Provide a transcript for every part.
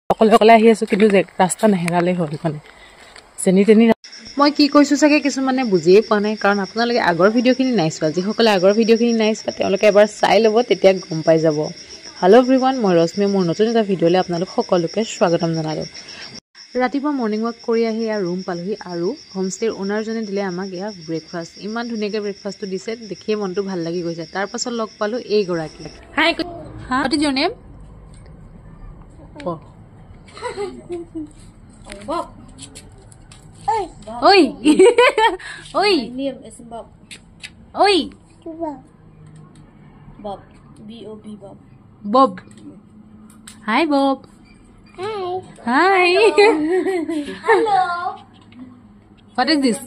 অকলে অকলে আহি আছোঁ কিন্তু ৰাস্তা নেহেৰালেই হ'ল মানে যেনি তেনি মই কি কৈছোঁ চাগে কিছুমানে বুজিয়ে পোৱা নাই কাৰণ আপোনালোকে আগৰ ভিডিঅ'খিনি নাই চোৱা যিসকলে আগৰ ভিডিঅ'খিনি নাই চোৱা তেওঁলোকে এবাৰ চাই ল'ব তেতিয়া গম পাই যাব হেল্ল' এভৰিৱান মই ৰশ্মি মোৰ নতুন এটা ভিডিঅ'লৈ আপোনালোক সকলোকে স্বাগতম জনালোঁ ৰাতিপুৱা মৰ্ণিং ৱাক কৰি আহি ইয়াৰ ৰুম পালোহি আৰু হোমষ্টেৰ অ'নাৰজনে দিলে আমাক ইয়াৰ ব্ৰেকফাষ্ট ইমান ধুনীয়াকৈ ব্ৰেকফাষ্টটো দিছে দেখিয়ে মনটো ভাল লাগি গৈছে তাৰপাছত লগ পালোঁ এইগৰাকীক hi what is your name Bob. Oi. Oi. My name is Bob. Oi. Bob. B-O-B Bob. Bob. Hi Bob. Hi. Hi. Hello. What is this?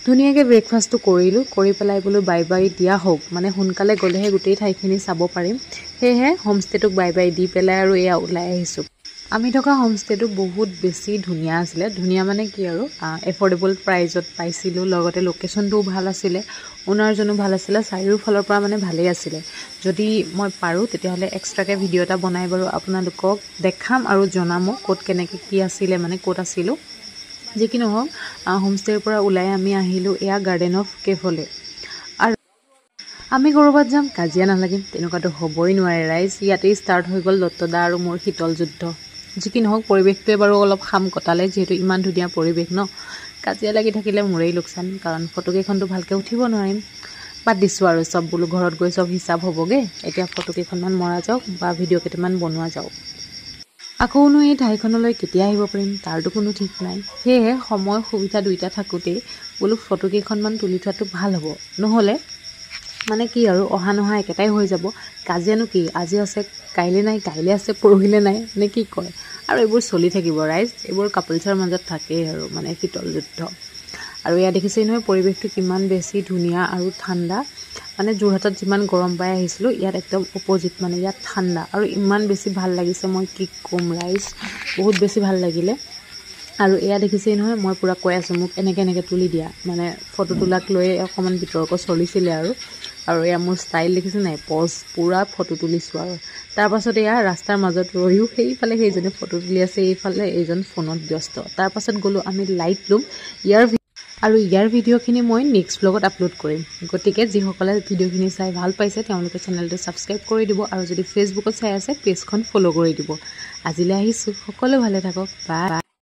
ধুনীয়াকৈ ব্ৰেকফাষ্টটো কৰিলোঁ কৰি পেলাই বোলো বাই বাই দিয়া হওক মানে সোনকালে গ'লেহে গোটেই ঠাইখিনি চাব পাৰিম সেয়েহে হোমষ্টেটোক বাই বাই দি পেলাই আৰু এয়া ওলাই আহিছোঁ আমি থকা হোমষ্টেটো বহুত বেছি ধুনীয়া আছিলে ধুনীয়া মানে কি আৰু এফৰ্ডেবল প্ৰাইজত পাইছিলোঁ লগতে লোকেশ্যনটোও ভাল আছিলে অ'নাৰজনো ভাল আছিলে চাৰিওফালৰ পৰা মানে ভালেই আছিলে যদি মই পাৰোঁ তেতিয়াহ'লে এক্সট্ৰাকৈ ভিডিঅ' এটা বনাই বাৰু আপোনালোকক দেখাম আৰু জনামো ক'ত কেনেকৈ কি আছিলে মানে ক'ত আছিলোঁ যি কি নহওক হোমষ্টেৰ পৰা ওলাই আমি আহিলোঁ এয়া গাৰ্ডেন অফ কেফলৈ আৰু আমি ক'ৰবাত যাম কাজিয়া নালাগিম তেনেকুৱাতো হ'বই নোৱাৰে ৰাইজ ইয়াতেই ষ্টাৰ্ট হৈ গ'ল দত্তদা আৰু মোৰ শীতল যুদ্ধ যি কি নহওক পৰিৱেশটোৱে বাৰু অলপ খাম কটালে যিহেতু ইমান ধুনীয়া পৰিৱেশ ন কাজিয়া লাগি থাকিলে মোৰেই লোকচান কাৰণ ফটোকেইখনটো ভালকৈ উঠিব নোৱাৰিম বাদ দিছোঁ আৰু চব বোলো ঘৰত গৈ চব হিচাপ হ'বগৈ এতিয়া ফটোকেইখনমান মৰা যাওক বা ভিডিঅ' কেইটামান বনোৱা যাওক আকৌনো এই ঠাইখনলৈ কেতিয়া আহিব পাৰিম তাৰতো কোনো ঠিক নাই সেয়েহে সময় সুবিধা দুইটা থাকোঁতেই বোলো ফটোকেইখনমান তুলি থোৱাটো ভাল হ'ব নহ'লে মানে কি আৰু অহা নহা একেটাই হৈ যাব কাজিয়ানো কি আজি আছে কাইলৈ নাই কাইলৈ আছে পৰহিলৈ নাই মানে কি কয় আৰু এইবোৰ চলি থাকিব ৰাইজ এইবোৰ কাপলছৰ মাজত থাকেই আৰু মানে শীতল যুদ্ধ আৰু ইয়াত দেখিছেই নহয় পৰিৱেশটো কিমান বেছি ধুনীয়া আৰু ঠাণ্ডা মানে যোৰহাটত যিমান গৰম পাই আহিছিলোঁ ইয়াত একদম অপজিট মানে ইয়াত ঠাণ্ডা আৰু ইমান বেছি ভাল লাগিছে মই কি ক'ম ৰাইজ বহুত বেছি ভাল লাগিলে আৰু এয়া দেখিছেই নহয় মই পূৰা কৈ আছোঁ মোক এনেকৈ তুলি দিয়া মানে ফটো তোলাক লৈ অকণমান বিতৰ্ক চলিছিলে আৰু এয়া মোৰ ষ্টাইল দেখিছে নাই পজ পূৰা ফটো তুলিছোঁ আৰু তাৰপাছত এয়া ৰাস্তাৰ মাজত ৰৈও সেইফালে সেইজনে ফটো তুলি আছে এইফালে এইজন ফোনত ব্যস্ত তাৰপাছত গ'লোঁ আমি লাইট লুম ইয়াৰ ভিডিঅ'খিনি মই নেক্সট ব্লগত আপলোড কৰিম গতিকে যিসকলে ভিডিঅ'খিনি চাই ভাল পাইছে তেওঁলোকে চেনেলটো ছাবস্ক্ৰাইব কৰি দিব আৰু যদি ফেচবুকত চাই আছে পেজখন ফ'ল' কৰি দিব আজিলৈ আহিছোঁ সকলো ভালে থাকক বাই